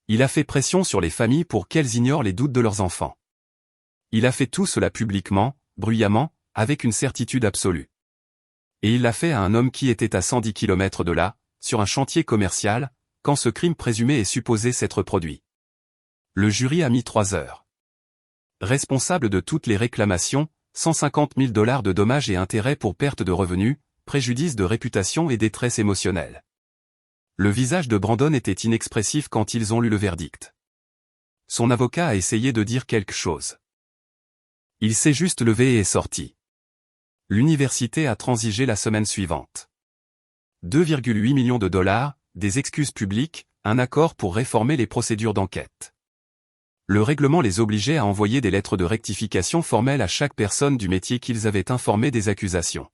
Il a fait pression sur les familles pour qu'elles ignorent les doutes de leurs enfants. Il a fait tout cela publiquement, bruyamment, avec une certitude absolue. Et il l'a fait à un homme qui était à 110 km de là, sur un chantier commercial, quand ce crime présumé est supposé s'être produit. Le jury a mis 3 heures. Responsable de toutes les réclamations, 150 000 $ de dommages et intérêts pour perte de revenus, préjudice de réputation et détresse émotionnelle. Le visage de Brandon était inexpressif quand ils ont lu le verdict. Son avocat a essayé de dire quelque chose. Il s'est juste levé et est sorti. L'université a transigé la semaine suivante. 2,8 millions de $, des excuses publiques, un accord pour réformer les procédures d'enquête. Le règlement les obligeait à envoyer des lettres de rectification formelles à chaque personne du métier qu'ils avaient informé des accusations.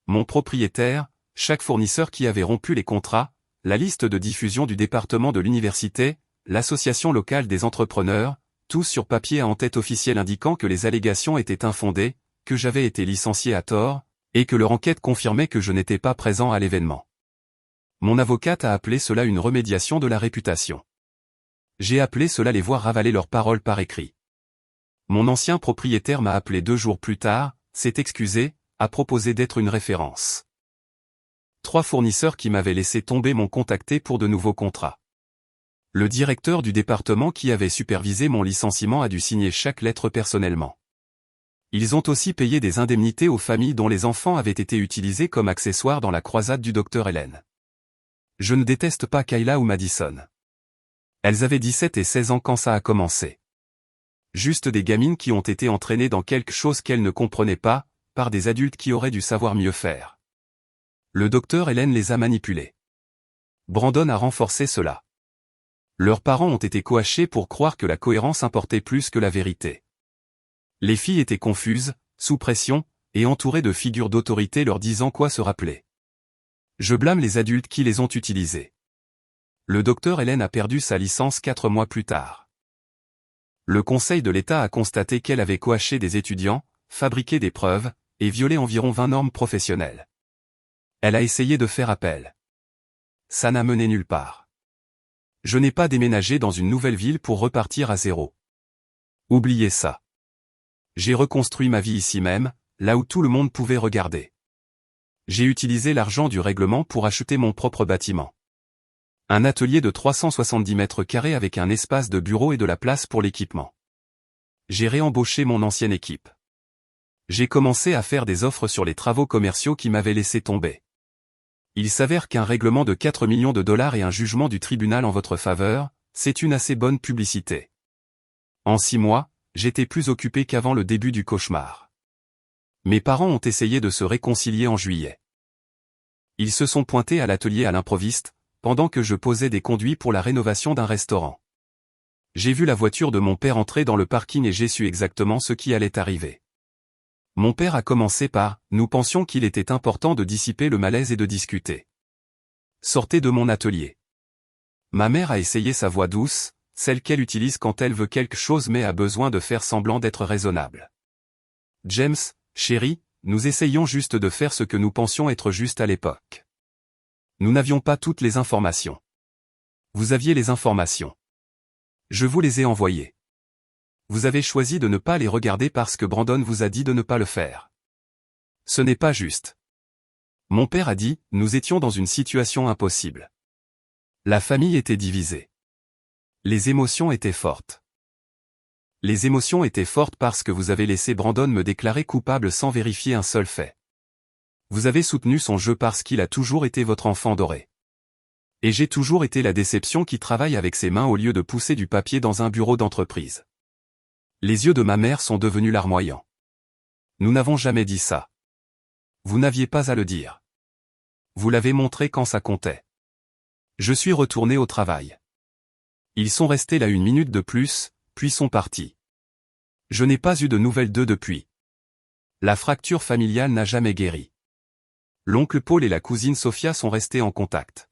Mon propriétaire, chaque fournisseur qui avait rompu les contrats, la liste de diffusion du département de l'université, l'association locale des entrepreneurs, tous sur papier en tête officielle indiquant que les allégations étaient infondées, que j'avais été licencié à tort, et que leur enquête confirmait que je n'étais pas présent à l'événement. Mon avocate a appelé cela une remédiation de la réputation. J'ai appelé cela les voir ravaler leurs paroles par écrit. Mon ancien propriétaire m'a appelé 2 jours plus tard, s'est excusé, a proposé d'être une référence. 3 fournisseurs qui m'avaient laissé tomber m'ont contacté pour de nouveaux contrats. Le directeur du département qui avait supervisé mon licenciement a dû signer chaque lettre personnellement. Ils ont aussi payé des indemnités aux familles dont les enfants avaient été utilisés comme accessoires dans la croisade du Dr Helen. Je ne déteste pas Kayla ou Madison. Elles avaient 17 et 16 ans quand ça a commencé. Juste des gamines qui ont été entraînées dans quelque chose qu'elles ne comprenaient pas, par des adultes qui auraient dû savoir mieux faire. Le Dr Helen les a manipulées. Brandon a renforcé cela. Leurs parents ont été coachés pour croire que la cohérence importait plus que la vérité. Les filles étaient confuses, sous pression, et entourées de figures d'autorité leur disant quoi se rappeler. Je blâme les adultes qui les ont utilisées. Le Dr Helen a perdu sa licence 4 mois plus tard. Le Conseil de l'État a constaté qu'elle avait coaché des étudiants, fabriqué des preuves, et violé environ 20 normes professionnelles. Elle a essayé de faire appel. Ça n'a mené nulle part. Je n'ai pas déménagé dans une nouvelle ville pour repartir à zéro. Oubliez ça. J'ai reconstruit ma vie ici même, là où tout le monde pouvait regarder. J'ai utilisé l'argent du règlement pour acheter mon propre bâtiment. Un atelier de 370 mètres carrés avec un espace de bureau et de la place pour l'équipement. J'ai réembauché mon ancienne équipe. J'ai commencé à faire des offres sur les travaux commerciaux qui m'avaient laissé tomber. Il s'avère qu'un règlement de 4 millions de dollars et un jugement du tribunal en votre faveur, c'est une assez bonne publicité. En 6 mois, j'étais plus occupé qu'avant le début du cauchemar. Mes parents ont essayé de se réconcilier en juillet. Ils se sont pointés à l'atelier à l'improviste, pendant que je posais des conduits pour la rénovation d'un restaurant. J'ai vu la voiture de mon père entrer dans le parking et j'ai su exactement ce qui allait arriver. Mon père a commencé par « Nous pensions qu'il était important de dissiper le malaise et de discuter. Sortez de mon atelier. » Ma mère a essayé sa voix douce, celle qu'elle utilise quand elle veut quelque chose mais a besoin de faire semblant d'être raisonnable. « James, chéri, nous essayons juste de faire ce que nous pensions être juste à l'époque. Nous n'avions pas toutes les informations. Vous aviez les informations. Je vous les ai envoyées. Vous avez choisi de ne pas les regarder parce que Brandon vous a dit de ne pas le faire. Ce n'est pas juste. Mon père a dit, nous étions dans une situation impossible. La famille était divisée. Les émotions étaient fortes. Les émotions étaient fortes parce que vous avez laissé Brandon me déclarer coupable sans vérifier un seul fait. Vous avez soutenu son jeu parce qu'il a toujours été votre enfant doré. Et j'ai toujours été la déception qui travaille avec ses mains au lieu de pousser du papier dans un bureau d'entreprise. Les yeux de ma mère sont devenus larmoyants. Nous n'avons jamais dit ça. Vous n'aviez pas à le dire. Vous l'avez montré quand ça comptait. Je suis retourné au travail. Ils sont restés là 1 minute de plus, puis sont partis. Je n'ai pas eu de nouvelles d'eux depuis. La fracture familiale n'a jamais guéri. L'oncle Paul et la cousine Sophia sont restés en contact.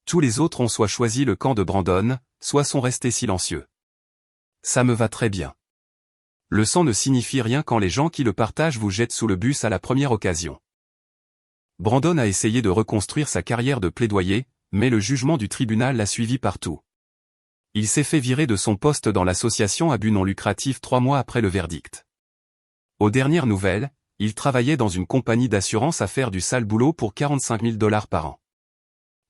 Tous les autres ont soit choisi le camp de Brandon, soit sont restés silencieux. Ça me va très bien. Le sang ne signifie rien quand les gens qui le partagent vous jettent sous le bus à la première occasion. Brandon a essayé de reconstruire sa carrière de plaidoyer, mais le jugement du tribunal l'a suivi partout. Il s'est fait virer de son poste dans l'association à but non lucratif 3 mois après le verdict. Aux dernières nouvelles, il travaillait dans une compagnie d'assurance à faire du sale boulot pour 45 000 $ par an.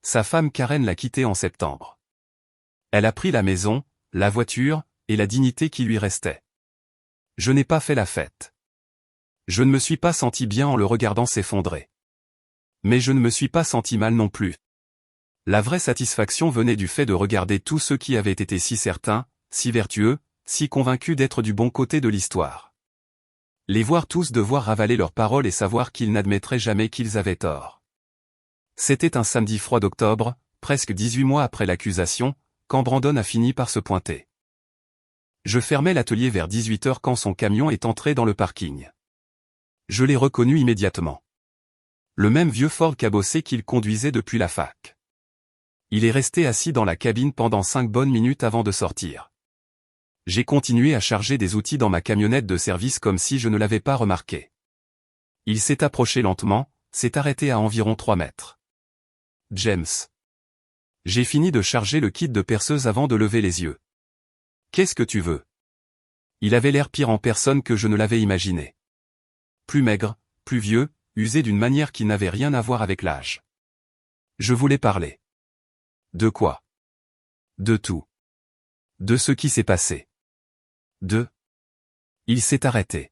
Sa femme Karen l'a quitté en septembre. Elle a pris la maison, la voiture, et la dignité qui lui restait. Je n'ai pas fait la fête. Je ne me suis pas senti bien en le regardant s'effondrer. Mais je ne me suis pas senti mal non plus. La vraie satisfaction venait du fait de regarder tous ceux qui avaient été si certains, si vertueux, si convaincus d'être du bon côté de l'histoire. Les voir tous devoir ravaler leurs paroles et savoir qu'ils n'admettraient jamais qu'ils avaient tort. C'était un samedi froid d'octobre, presque 18 mois après l'accusation, quand Brandon a fini par se pointer. Je fermais l'atelier vers 18 h quand son camion est entré dans le parking. Je l'ai reconnu immédiatement. Le même vieux Ford cabossé qu'il conduisait depuis la fac. Il est resté assis dans la cabine pendant 5 bonnes minutes avant de sortir. J'ai continué à charger des outils dans ma camionnette de service comme si je ne l'avais pas remarqué. Il s'est approché lentement, s'est arrêté à environ 3 mètres. James. J'ai fini de charger le kit de perceuse avant de lever les yeux. Qu'est-ce que tu veux? Il avait l'air pire en personne que je ne l'avais imaginé. Plus maigre, plus vieux, usé d'une manière qui n'avait rien à voir avec l'âge. Je voulais parler. De quoi? De tout. De ce qui s'est passé. Il s'est arrêté.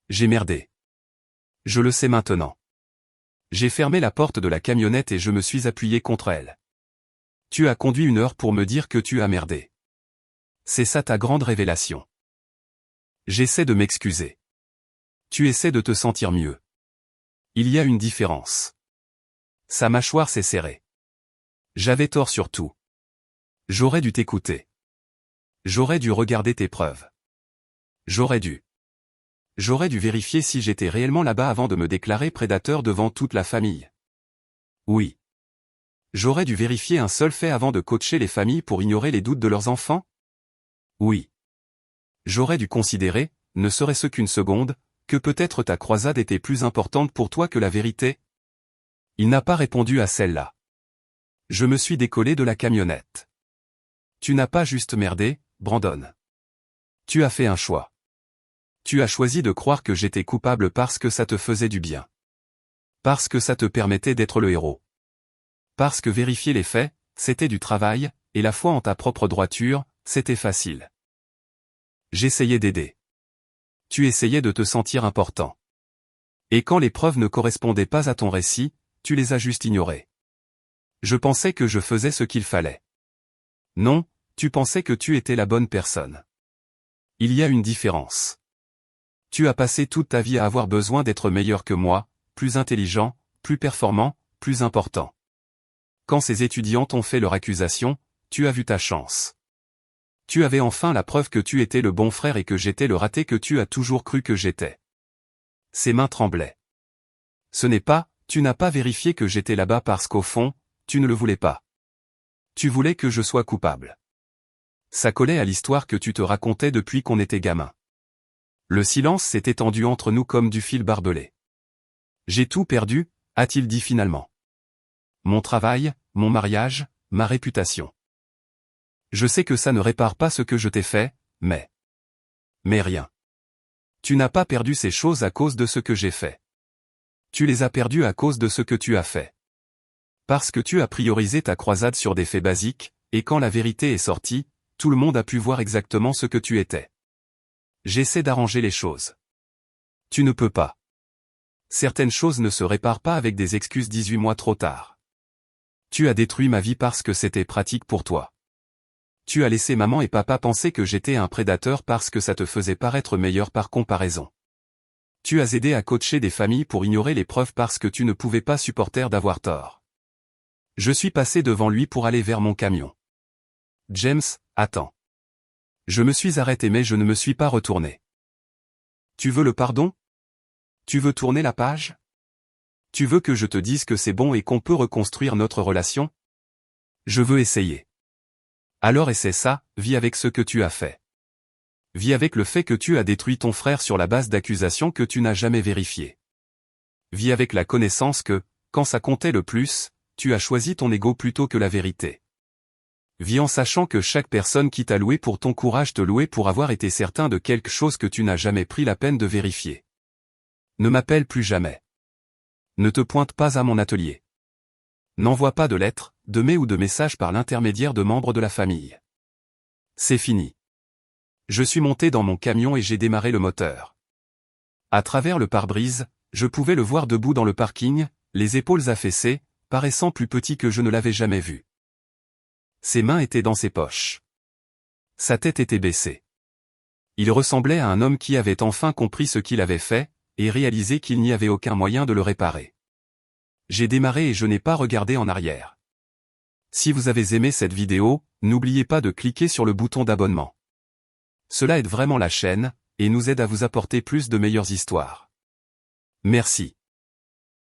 J'ai merdé. Je le sais maintenant. J'ai fermé la porte de la camionnette et je me suis appuyé contre elle. Tu as conduit 1 heure pour me dire que tu as merdé. C'est ça ta grande révélation. J'essaie de m'excuser. Tu essaies de te sentir mieux. Il y a une différence. Sa mâchoire s'est serrée. J'avais tort sur tout. J'aurais dû t'écouter. J'aurais dû regarder tes preuves. J'aurais dû vérifier si j'étais réellement là-bas avant de me déclarer prédateur devant toute la famille. Oui. J'aurais dû vérifier un seul fait avant de coacher les familles pour ignorer les doutes de leurs enfants? Oui. J'aurais dû considérer, ne serait-ce qu'une seconde, que peut-être ta croisade était plus importante pour toi que la vérité? Il n'a pas répondu à celle-là. Je me suis décollé de la camionnette. Tu n'as pas juste merdé, Brandon. Tu as fait un choix. Tu as choisi de croire que j'étais coupable parce que ça te faisait du bien. Parce que ça te permettait d'être le héros. Parce que vérifier les faits, c'était du travail, et la foi en ta propre droiture, c'était facile. J'essayais d'aider. Tu essayais de te sentir important. Et quand les preuves ne correspondaient pas à ton récit, tu les as juste ignorées. Je pensais que je faisais ce qu'il fallait. Non, tu pensais que tu étais la bonne personne. Il y a une différence. Tu as passé toute ta vie à avoir besoin d'être meilleur que moi, plus intelligent, plus performant, plus important. Quand ces étudiants t'ont fait leur accusation, tu as vu ta chance. Tu avais enfin la preuve que tu étais le bon frère et que j'étais le raté que tu as toujours cru que j'étais. Ses mains tremblaient. Ce n'est pas, tu n'as pas vérifié que j'étais là-bas parce qu'au fond, tu ne le voulais pas. Tu voulais que je sois coupable. Ça collait à l'histoire que tu te racontais depuis qu'on était gamin. Le silence s'est étendu entre nous comme du fil barbelé. J'ai tout perdu, a-t-il dit finalement. Mon travail, mon mariage, ma réputation. Je sais que ça ne répare pas ce que je t'ai fait, mais rien. Tu n'as pas perdu ces choses à cause de ce que j'ai fait. Tu les as perdues à cause de ce que tu as fait. Parce que tu as priorisé ta croisade sur des faits basiques, et quand la vérité est sortie, tout le monde a pu voir exactement ce que tu étais. J'essaie d'arranger les choses. Tu ne peux pas. Certaines choses ne se réparent pas avec des excuses 18 mois trop tard. Tu as détruit ma vie parce que c'était pratique pour toi. Tu as laissé maman et papa penser que j'étais un prédateur parce que ça te faisait paraître meilleur par comparaison. Tu as aidé à coacher des familles pour ignorer les preuves parce que tu ne pouvais pas supporter d'avoir tort. Je suis passé devant lui pour aller vers mon camion. James, attends. Je me suis arrêté mais je ne me suis pas retourné. Tu veux le pardon? Tu veux tourner la page? Tu veux que je te dise que c'est bon et qu'on peut reconstruire notre relation? Je veux essayer. Alors essaie ça, vis avec ce que tu as fait. Vis avec le fait que tu as détruit ton frère sur la base d'accusations que tu n'as jamais vérifiées. Vis avec la connaissance que, quand ça comptait le plus, tu as choisi ton ego plutôt que la vérité. Vis en sachant que chaque personne qui t'a loué pour ton courage te louait pour avoir été certain de quelque chose que tu n'as jamais pris la peine de vérifier. Ne m'appelle plus jamais. Ne te pointe pas à mon atelier. N'envoie pas de lettres, de mails ou de messages par l'intermédiaire de membres de la famille. C'est fini. Je suis monté dans mon camion et j'ai démarré le moteur. À travers le pare-brise, je pouvais le voir debout dans le parking, les épaules affaissées, paraissant plus petit que je ne l'avais jamais vu. Ses mains étaient dans ses poches. Sa tête était baissée. Il ressemblait à un homme qui avait enfin compris ce qu'il avait fait, et réalisé qu'il n'y avait aucun moyen de le réparer. J'ai démarré et je n'ai pas regardé en arrière. Si vous avez aimé cette vidéo, n'oubliez pas de cliquer sur le bouton d'abonnement. Cela aide vraiment la chaîne, et nous aide à vous apporter plus de meilleures histoires. Merci.